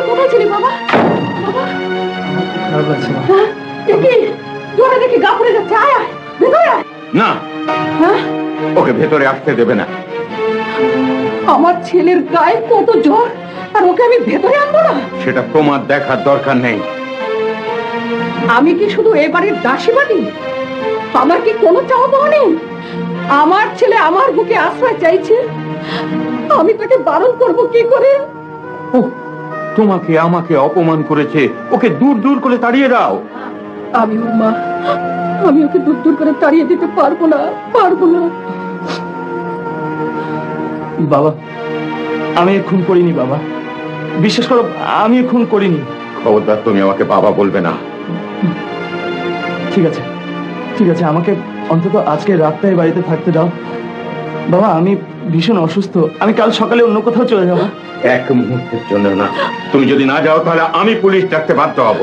কোথায় ছিলি বাবা? খারাপ লাগছে না। জোরে দেখি গা পড়ে যাচ্ছে। আয় আয় ভেতরে আয়। না, ওকে ভেতরে আসতে দেবে না। আমার ছেলের গায়ে কত জ্বর, আর ওকে আমি ভেতরে আনবো না? সেটা তোমার দেখার দরকার নেই। আমি কি শুধু এ বাড়ির দাসী বানি? আমার কি কোনো চাওয়া পাওয়া নেই? আমার ছেলে আমার বুকে আশ্রয় চাইছে, আমি তাকে বারণ করব কি করে? ও তোমাকে আমাকে অপমান করেছে, ওকে দূর দূর করে তাড়িয়ে দাও। আমি ওর মা, আমি ওকে দূর দূর করে তাড়িয়ে দিতে পারবো না, পারবো না। বাবা, আমি খুন করিনি বাবা, বিশ্বাস করো, আমি খুন করিনি। খবরদার তুমি আমাকে বাবা বলবে না। ঠিক আছে, ঠিক আছে, আমাকে অন্তত আজকে রাতটাই বাড়িতে থাকতে দাও বাবা। আমি ভীষণ অসুস্থ, আমি কাল সকালে অন্য কোথাও চলে যাবো। এক মুহূর্তের জন্য না। তুমি যদি না যাও তাহলে আমি পুলিশ ডাকতে বাধ্য হব।